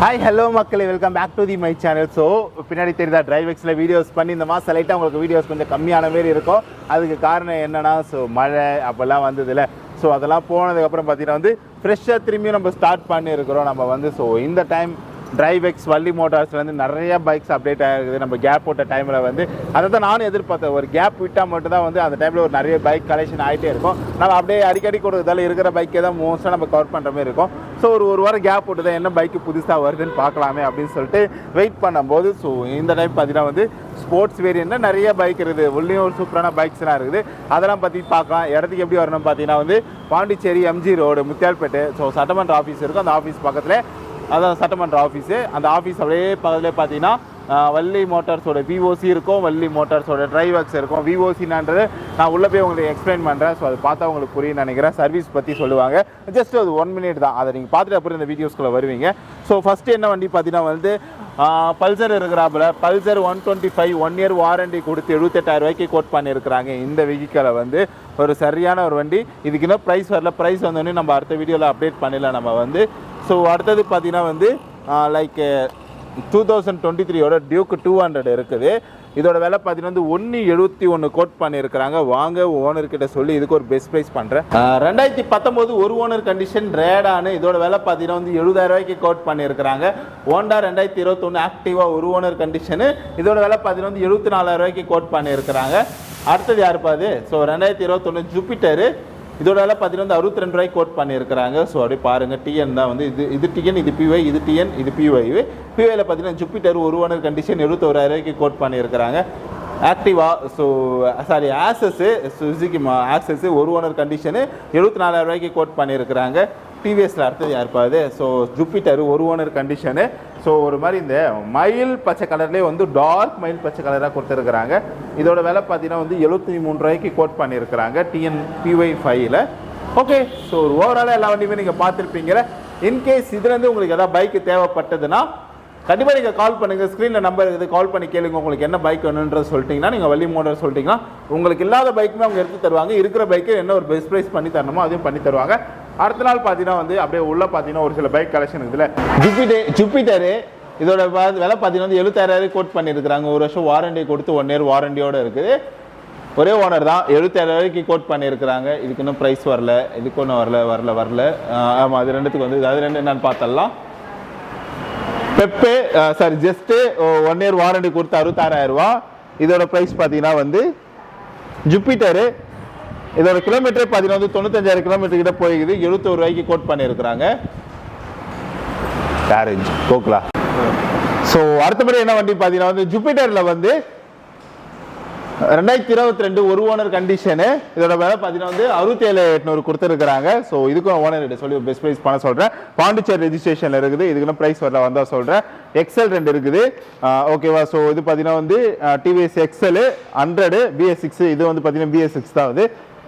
Hi hello மக்களே, welcome back to my channel. So பின்னாடி தெரியுதா டிரைவெக்ஸில் வீடியோஸ் பண்ணி இந்த மாதம் லைட்டாக உங்களுக்கு வீடியோஸ் கொஞ்சம் கம்மியான மாரி இருக்கும். அதுக்கு காரணம் என்னென்னா மழை அப்போல்லாம் வந்ததில்ல. ஸோ அதெல்லாம் போனதுக்கப்புறம் பார்த்தீங்கன்னா ஃப்ரெஷ்ஷாக திரும்பியும் நம்ம ஸ்டார்ட் பண்ணியிருக்கிறோம். நம்ம இந்த டைம் டிரைவெக்ஸ் வள்ளி மோட்டார்ஸ்லேருந்து நிறைய பைக்ஸ் அப்டேட் ஆகிருக்குது. நம்ம கேப் போட்ட டைமில் அதை தான் நானும் எதிர்பார்த்தேன். ஒரு கேப் விட்டால் மட்டும்தான் அந்த டைமில் ஒரு நிறைய பைக் கலெக்ஷன் ஆகிட்டே இருக்கும். நம்ம அப்படியே அடிக்கடி கொடுத்ததால இருக்கிற பைக்கே தான் மோஸ்ட்டாக நம்ம கவர் பண்ணுற மாதிரி இருக்கும். ஸோ ஒரு வாரம் கேப் போட்டு தான் என்ன பைக்கு புதுசாக வருதுன்னு பார்க்கலாமே அப்படின்னு சொல்லிட்டு வெயிட் பண்ணும்போது இந்த டைம் பார்த்தீங்கன்னா ஸ்போர்ட்ஸ் வேரியண்ட்டில் நிறைய பைக் இருக்குது. உள்ளேயும் ஒரு சூப்பரான பைக்ஸ்லாம் இருக்குது. அதெல்லாம் பற்றி பார்க்கலாம். இடத்துக்கு எப்படி வரணும்னு பார்த்தீங்கன்னா பாண்டிச்சேரி எம்ஜி ரோடு முத்தியால்பேட்டு. ஸோ சட்டமன்ற ஆஃபீஸ் இருக்கும். அந்த ஆஃபீஸ் பக்கத்தில் அதான் சட்டமன்ற ஆஃபீஸு. அந்த ஆஃபீஸ் அப்படியே பக்கத்துலேயே பார்த்தீங்கன்னா வள்ளி மோட்டார்ஸோட விஓசி இருக்கும், வள்ளி மோட்டார்ஸோட டிரைவர்ஸ் இருக்கும். விஓசினான்றது நான் உள்ளே போய் உங்களுக்கு எக்ஸ்பிளைன் பண்ணுறேன். ஸோ அது பார்த்தா உங்களுக்கு புரியும் நினைக்கிறேன். சர்வீஸ் பற்றி சொல்லுவாங்க. ஜஸ்ட் அது 1 minute தான். அதை நீங்கள் பார்த்துட்டு அப்புறம் இந்த வீடியோஸ்குள்ளே வருவீங்க. ஸோ ஃபஸ்ட்டு என்ன வண்டி பார்த்தீங்கன்னா பல்சர் இருக்கிறாப்புல. பல்சர் 125 1 year வாரண்டி கொடுத்து 78,000 ரூபாய்க்கு கோட் பண்ணியிருக்கிறாங்க. இந்த வெஹிக்கலை ஒரு சரியான ஒரு வண்டி. இதுக்கு இன்னும் ப்ரைஸ் வரல. ப்ரைஸ் வந்தோடனே நம்ம அடுத்த வீடியோவில் அப்டேட் பண்ணிடலாம். நம்ம ஸோ அடுத்தது பார்த்தீங்கன்னா லைக் 2023 டியூக் 200 இருக்குது. இதோட விலை பார்த்தீங்கன்னா 171 கோட் பண்ணியிருக்கிறாங்க. வாங்க ஓனர்கிட்ட சொல்லி இதுக்கு ஒரு பெஸ்ட் ப்ரைஸ் பண்ணுறேன். 2019 ஒரு ஓனர் கண்டிஷன் ரேடானு. இதோட விலை பார்த்தீங்கன்னா 70,000 ரூபாய்க்கு கோட் பண்ணியிருக்கிறாங்க. ஹோண்டா 2021 ஆக்டிவா ஒரு ஓனர் கண்டிஷனு. இதோட விலை பார்த்தீங்கன்னா 74,000 ரூபாய்க்கு கோட் பண்ணியிருக்கிறாங்க. அடுத்தது யாருப்பாது? So 2021 Jupiter. இதோட விலை பார்த்தீங்கன்னா 62 ரூபாய்க்கு கோட் பண்ணியிருக்கிறாங்க. ஸோ அப்படியே பாருங்கள். டிஎன் தான் இது டிஎன், இது பிஒய், இது டிஎன், இது பிஒய். பிஒயில் பார்த்தீங்கன்னா ஜூபிட்டர் ஒரு ஓனர் கண்டிஷன் 71,000 ரூபாய்க்கு கோட் பண்ணியிருக்கிறாங்க. ஆக்டிவா ஆக்சஸு சுசுகி ஆக்சஸ் ஒரு ஓனர் கண்டிஷனு 74,000 ரூபாய்க்கு கோட் பண்ணியிருக்கிறாங்க. டிவிஎஸ்ல அடுத்தது யாருப்பாது? ஸோ ஜூபிட்டர் ஒரு ஓனர் கண்டிஷனு. ஸோ ஒரு மாதிரி இந்த மயில் பச்சை கலர்லேயே டார்க் மயில் பச்சை கலராக கொடுத்துருக்குறாங்க. இதோட விலை பார்த்தீங்கன்னா 73 ரூபாய்க்கு கோட் பண்ணியிருக்கிறாங்க. டிஎன் பிஒய் 5ல். ஓகே, ஸோ ஓவராலாக எல்லா வண்டியுமே நீங்கள் பார்த்துருப்பீங்க. இன்கேஸ் இதுலேருந்து உங்களுக்கு எதாவது பைக்கு தேவைப்பட்டதுன்னா கண்டிப்பாக நீங்கள் கால் பண்ணுங்கள். ஸ்க்ரீனில் நம்பர் இருக்குது, கால் பண்ணி கேளுங்க. உங்களுக்கு என்ன பைக் வேணுன்றது சொல்லிட்டிங்கன்னா, நீங்கள் வள்ளி மோட்டார் சொல்லிட்டிங்கன்னா உங்களுக்கு இல்லாத பைக்குமே அவங்க எடுத்து தருவாங்க. இருக்கிற பைக்கு என்ன ஒரு பெஸ்ட் ப்ரைஸ் பண்ணி தரணுமோ அதையும் பண்ணி தருவாங்க. அடுத்த நாள் பார்த்தீங்கன்னா அப்படியே உள்ளே பார்த்தீங்கன்னா ஒரு சில பைக் கலெக்ஷன் இருக்குதுல்ல. ஜூபிட்டரு இதோட விலை பார்த்தீங்கன்னா 70,000 கோட் பண்ணியிருக்கிறாங்க. 1 வருஷம் வாரண்டி கொடுத்து 1 year வாரண்டியோடு இருக்குது. ஒரே ஓனர் தான். 70,000 ரூபாய்க்கு கோட் பண்ணியிருக்கிறாங்க. இதுக்கு இன்னும் ப்ரைஸ் வரல. இதுக்கு ஒன்றும் வரல. ஆமாம், அது ரெண்டுத்துக்கு அது ரெண்டு என்னன்னு பார்த்தலாம். பெப்பே ஜஸ்ட்டு 1 year வாரண்டி கொடுத்து 66,000 ரூபா. இதோட ப்ரைஸ் பார்த்தீங்கன்னா ஜூபிட்டரு இதோட கிலோமீட்டர் பார்த்தீங்கன்னா 95,000 கிலோமீட்டர் கிட்ட போயிருக்குது. 71 ரூபாய்க்கு கோட் பண்ணியிருக்கிறாங்க. கேரேஜ் கோக்லா. ஸோ அடுத்தபடி என்ன வண்டி பார்த்தீங்கன்னா ஜூபிட்டரில் 2022 ஒரு ஓனர் கண்டிஷனு. இதோட விலை பார்த்தீங்கன்னா 67,800 கொடுத்துருக்குறாங்க. ஸோ இதுக்கும் ஓனர் சொல்லி பெஸ்ட் ப்ரைஸ் பண்ண சொல்கிறேன். பாண்டிச்சேரி ரெஜிஸ்ட்ரேஷனில் இருக்குது. இதுக்குன்னு ப்ரைஸ் வரல வந்தால் சொல்கிறேன். எக்ஸல் 2 இருக்குது. ஓகேவா? ஸோ இது பார்த்தீங்கன்னா டிவிஎஸ் எக்ஸல் 100 BS6. இது பார்த்தீங்கன்னா BS6 தான்.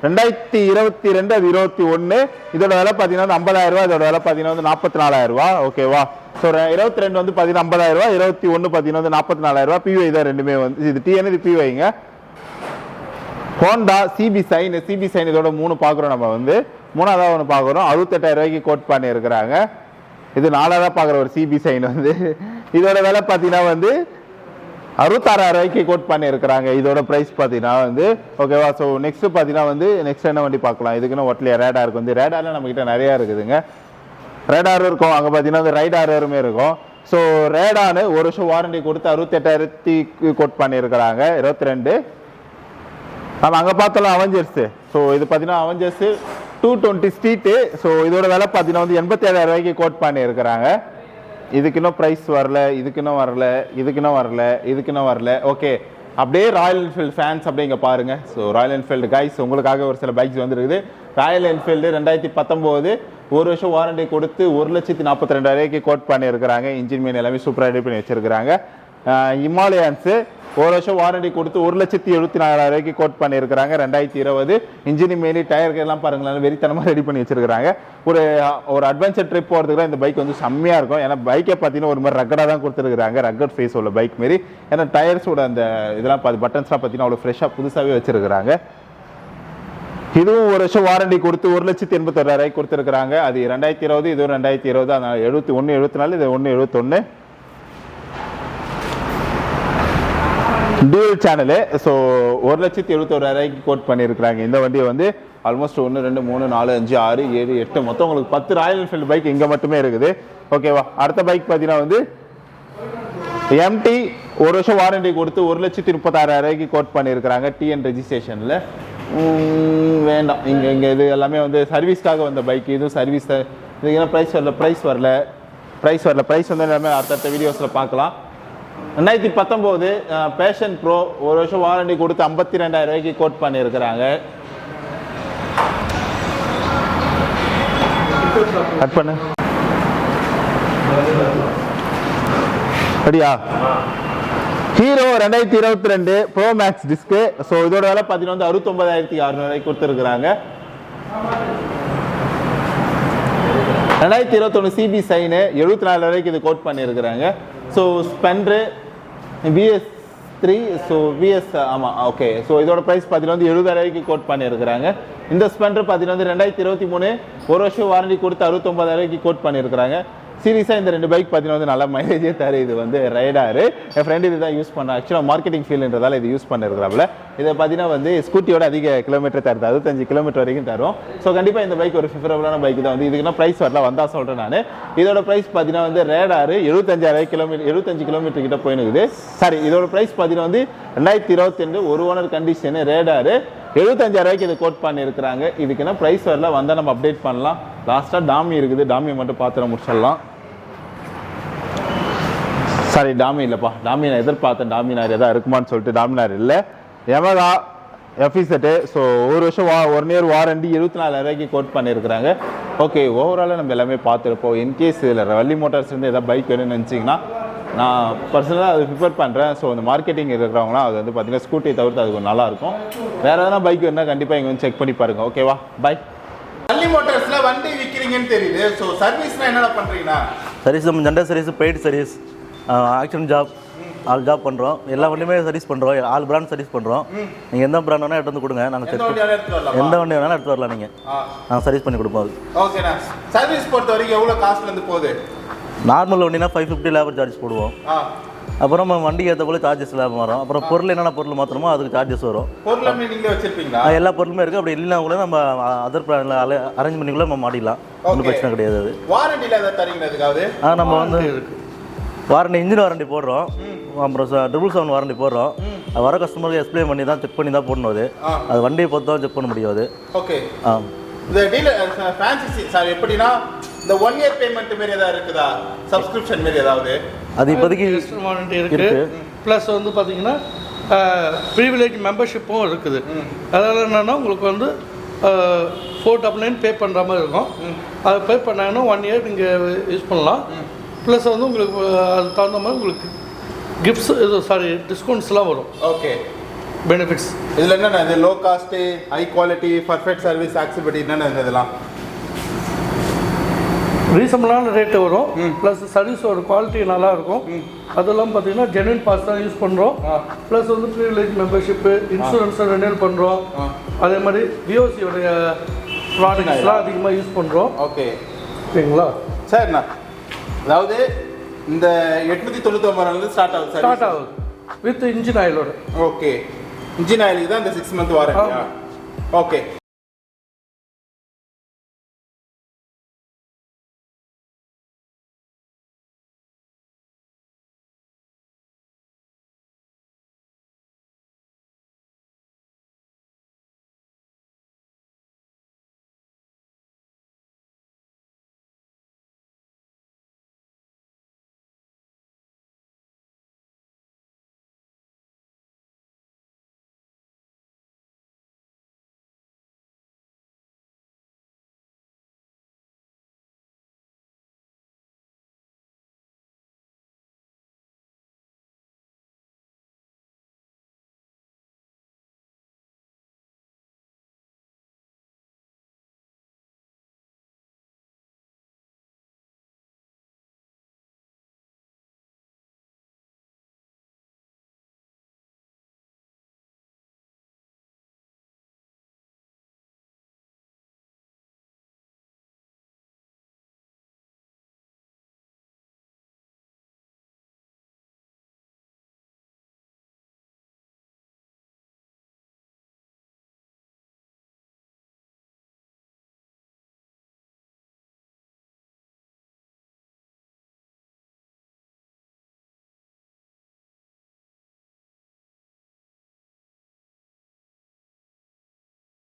2022 அது 21. இதோட விலை பார்த்தீங்கன்னா 50,000 ரூபா. இதோட விலை பார்த்தீங்கன்னா 44,000 ரூபா. ஓகேவா? ஸோ 22 பார்த்தீங்கன்னா 50,000 ரூபா. 21 பார்த்தீங்கன்னா 44,000 ரூபா. பிஒய் தான் ரெண்டுமே இது டிஎன், இது பிஒய்ங்க. ஹோண்டா சிபி சைன் இதோட 3 பார்க்குறோம். நம்ம மூணாவதாக ஒன்று பார்க்குறோம். 68,000 ரூபாய்க்கு கோட் பண்ணியிருக்கிறாங்க. இது 4ஆவதாக பார்க்குற ஒரு சிபி சைன் இதோட விலை பார்த்தீங்கன்னா 66,000 ரூபாய்க்கு கோட் பண்ணியிருக்கிறாங்க. இதோட ப்ரைஸ் பார்த்தீங்கன்னா ஓகேவா? ஸோ நெக்ஸ்ட் பார்த்தீங்கன்னா நெக்ஸ்ட் என்ன வண்டி பார்க்கலாம். இதுக்குன்னு ஒட்லையா ரேடாருக்கு ரேடாரில் நம்மகிட்ட நிறையா இருக்குதுங்க. ரேடாரும் இருக்கும். அங்கே பார்த்தீங்கன்னா ரைடாருமே இருக்கும். ஸோ ரேடானு 1 வருஷம் வாரண்டி கொடுத்து 68,000 கோட் பண்ணியிருக்கிறாங்க. 22 நம்ம அங்கே பார்த்தோம்ல அவெஞ்சர்ஸு. ஸோ இது பார்த்தீங்கன்னா அவெஞ்சர்ஸு 220 ஸ்ட்ரீட்டு. ஸோ இதோட விலை பார்த்தீங்கன்னா 87,000 ரூபாய்க்கு கோட் பண்ணியிருக்கிறாங்க. இதுக்கு இன்னும் ப்ரைஸ் வரல. இதுக்கு இன்னும் வரல. ஓகே, அப்படியே ராயல் என்ஃபீல்டு ஃபேன்ஸ் அப்படியே இங்கே பாருங்கள். ஸோ ராயல் என்ஃபீல்டு கைஸ் உங்களுக்காக ஒரு சில பைக்ஸ் வந்துருக்குது. ராயல் என்ஃபீல்டு 2019 1 வருஷம் வாரண்டி கொடுத்து 1,42,000 ரூபாய்க்கு கோட் பண்ணியிருக்கிறாங்க. இன்ஜின் மீன் எல்லாமே சூப்பராக ரெடி பண்ணி வச்சிருக்கிறாங்க. ஹிமாலயன்ஸு 1 வருஷம் வாரண்டி கொடுத்து 1,74,000 ரூபாய்க்கு கோட் பண்ணியிருக்கிறாங்க. 2020 இன்ஜின் மேலி டயருக்கு எல்லாம் பாருங்களேன் வெறித்தனமாக ரெடி பண்ணி வச்சிருக்கிறாங்க. ஒரு அட்வென்ச்சர் ட்ரிப் போகிறதுக்கு இந்த பைக் செம்மையாக இருக்கும். ஏன்னா பைக்கை பார்த்தீங்கன்னா ஒரு மாதிரி ரக்கடாக தான் கொடுத்துருக்குறாங்க. ரக்கட் ஃபேஸ் உள்ள பைக் மாரி. ஏன்னா டயர்ஸோட அந்த இதெல்லாம் பட்டன்ஸ்லாம் பார்த்தீங்கன்னா அவ்வளோ ஃப்ரெஷ்ஷாக புதுசாகவே வச்சிருக்கிறாங்க. இதுவும் 1 வருஷம் வாரண்டி கொடுத்து 1,81,000 கொடுத்துருக்காங்க. அது 2020, இதுவும் 2020. அதனால 71, 74, இது 171 டியூல் சேனலு. ஸோ 1,71,000 கோட் பண்ணியிருக்கிறாங்க. இந்த வண்டியை வந்து ஆல்மோஸ்ட் 1, 2, 3, 4, 5, 6, 7, 8 மொத்தம் உங்களுக்கு 10 ராயல் என்ஃபீல்டு பைக் இங்கே மட்டுமே இருக்குது. ஓகேவா? அடுத்த பைக் பார்த்தீங்கன்னா வந்து எம்டி 1 வருஷம் வாரண்டி கொடுத்து 1,36,000 கோட் பண்ணியிருக்கிறாங்க. டிஎன் ரெஜிஸ்ட்ரேஷனில் வேண்டாம். இங்கே இது எல்லாமே வந்து சர்வீஸ்க்காக வந்த பைக். இதுவும் சர்வீஸ் இதுக்கு என்ன ப்ரைஸ் வரல. ப்ரைஸ் வந்து எல்லாமே அடுத்தடுத்த வீடியோஸில் பார்க்கலாம். 2019 பேஷன் ப்ரோ 1 வருஷம் வாரண்டி கொடுத்து 52,000 கோட் பண்ணியிருக்கிறாங்க. கட் பண்ணு அப்படியா? ஹீரோ 2022 ப்ரோ மேக்ஸ் டிஸ்க்கு. ஸோ இதோட விலை பார்த்தீங்கன்னா 69,600 கொடுத்துருக்குறாங்க. 2021 சிபி சைனு 74,000 இது கோட் பண்ணியிருக்கிறாங்க. ஸோ ஸ்பெண்ட்ரு VS3 ஸோ VS ஆமாம் ஓகே. ஸோ இதோட ப்ரைஸ் பார்த்தீங்கன்னா 70,000 கோட் பண்ணியிருக்கிறாங்க. இந்த ஸ்பெண்டர் பார்த்தீங்கன்னா 2023 1 வருஷம் வாரண்டி கொடுத்து 69,000 கோட் பண்ணியிருக்கிறாங்க. சீரியஸாக இந்த 2 பைக் பார்த்தீங்கன்னா நல்ல மைலேஜே தரு. இது வந்து ரைடாரு. என் ஃப்ரெண்டு இது தான் யூஸ் பண்ண ஆக்சுவலாக மார்க்கெட்டிங் ஃபீல்டுன்றதால இது யூஸ் பண்ணிருக்கிறாப்புல. இதை பார்த்தீங்கன்னா வந்து ஸ்கூட்டியோட அதிக கிலோமீட்டர் தருது. 65 கிலோமீட்டர் வரைக்கும் தரும். ஸோ கண்டிப்பாக இந்த பைக் ஒரு ஃபேவரபுளான பைக் தான். வந்து இதுக்குன்னா ப்ரைஸ் வரல வந்தால் சொல்கிறேன் நான். இதோட ப்ரைஸ் பார்த்தீங்கன்னா வந்து ரேடாரு 75 கிலோமீட்டர் கிட்ட போயினுக்குது. சாரி, இதோட ப்ரைஸ் பார்த்தீங்கன்னா வந்து 2022 ஒரு ஓனர் கண்டிஷனு ரேடாரு 75,000 இது கோட் பண்ணியிருக்கிறாங்க. இதுக்குன்னா ப்ரைஸ் வரல வந்தால் நம்ம அப்டேட் பண்ணலாம். லாஸ்ட்டாக டாமி இருக்குது. டாமியை மட்டும் பார்த்துட முடிச்சிடலாம். சாரி, டாமி இல்லைப்பா. டாமி நான் எதிர்பார்த்தேன் டாமினார் எதாவது இருக்குமான்னு சொல்லிட்டு டாமினார் இல்லை. யமகா எஃபிசெட்டு. ஸோ 1 வருஷம் 1 இயர் வாரண்டி 74,000 கோட் பண்ணியிருக்கிறாங்க. ஓகே, ஓவராலாக நம்ம எல்லாமே பார்த்துருப்போம். இன்கேஸ் இதில் வள்ளி மோட்டார்ஸ்லேருந்து எதாவது பைக் வேணும்னு நினச்சிங்கன்னா நான் பர்சனலாக அது ப்ரிஃபர் பண்ணுறேன். ஸோ அந்த மார்க்கெட்டிங் இருக்கிறவங்களாம் அது வந்து பார்த்தீங்கன்னா ஸ்கூட்டியை தவிர்த்து அது கொஞ்சம் நல்லாயிருக்கும். வேறு எதனா பைக் வேணுன்னா கண்டிப்பாக இங்கே வந்து செக் பண்ணி பாருங்கள். ஓகேவா? பை. வள்ளி மோட்டார்ஸில் வண்டி விற்கிறீங்கன்னு தெரியுது. ஸோ சர்வீஸ்னால் என்னென்ன பண்ணுறீங்கன்னா? சர்வீஸ் நம்ம general service, paid service, accident job, all job பண்ணுறோம். எல்லா வண்டியுமே சர்வீஸ் பண்ணுறோம். ஆல் பிராண்ட் சர்வீஸ் பண்ணுறோம். நீங்கள் எந்த பிராண்ட் வேணால் எடுத்து வந்து கொடுங்க. நாங்கள் செக் எந்த வண்டி வேணாலும் எடுத்து வரலாம். நீங்கள் நாங்கள் சர்வீஸ் பண்ணி கொடுப்போம். ஓகேண்ணா. சர்வீஸ் பொறுத்த வரைக்கும் எவ்வளோ காஸ்ட்லேருந்து போகுது? நார்மல் வண்டினா 550 லேபர் சார்ஜ் போடுவோம். அப்புறம் வண்டிக்கு ஏற்ற போல சார்ஜஸ் லேபர் வரும். அப்புறம் பொருள் என்னென்ன பொருள் மாத்திரமோ அதுக்கு சார்ஜஸ் வரும். பொருள் நீங்களே வச்சிருப்பீங்களா? எல்லா பொருளுமே இருக்குது. அப்படி இல்லைனா கூட நம்ம அதர் பிராண்டில் அரேஞ்ச் பண்ணி கூட நம்ம மாட்டிடலாம். ஒன்றும் பிரச்சனை கிடையாது. அது வாரண்டியில் எதாவது தரீங்களா? நம்ம வந்து வாரண்டி, இன்ஜின் வாரண்டி போடுறோம். அப்புறம் 777 வாரண்டி போடுறோம். அது வர கஸ்டமருக்கு எக்ஸ்பிளைன் பண்ணி தான் செக் பண்ணி தான் போடணும். அது வண்டியை பொறுத்து தான் செக் பண்ண முடியாது. ஓகே. இந்த டீலர் ஃபேன்சி சார் எப்படின்னா இந்த 1 இயர் பேமெண்ட் மாதிரி ஏதாவது இருக்குதா? சப்ஸ்கிரிப்ஷன் மாதிரி ஏதாவது? அது இப்போதைக்கு வாரண்டி இருக்குது. ப்ளஸ் வந்து பார்த்தீங்கன்னா ப்ரிவிலேஜ் மெம்பர்ஷிப்பும் இருக்குது. அதனால் என்னென்னா உங்களுக்கு வந்து 499 பே பண்ணுற மாதிரி இருக்கும். அதை பே பண்ணாங்கன்னா 1 இயர் நீங்கள் யூஸ் பண்ணலாம். ப்ளஸ் வந்து உங்களுக்கு அது தகுந்த மாதிரி உங்களுக்கு கிஃப்ட்ஸ் டிஸ்கவுண்ட்ஸ்லாம் வரும். Okay, benefits. இதில் என்னென்ன இது low cost, high quality, perfect service, accessibility என்னென்ன இதெல்லாம்? ரீசனபிளான ரேட்டு வரும். ப்ளஸ் சர்வீஸோட குவாலிட்டி நல்லாயிருக்கும். அதெல்லாம் பார்த்தீங்கன்னா ஜென்யூன் பாஸ் தான் யூஸ் பண்ணுறோம். ப்ளஸ் வந்து ப்ரிவிலேஜ் மெம்பர்ஷிப்பு, இன்சூரன்ஸை ரெனியூல் பண்ணுறோம். அதே மாதிரி விஓசியோடைய ப்ராடக்ட்ஸ்லாம் அதிகமாக யூஸ் பண்ணுறோம். ஓகே, ஓகேங்களா? சரிண்ணா. அதாவது இந்த 899 ஸ்டார்ட் ஆகுது வித் இன்ஜின் ஆயிலோட. ஓகே, இன்ஜின் ஆயிலுக்கு தான் இந்த 6 மந்த் வாரண்டி. ஓகே,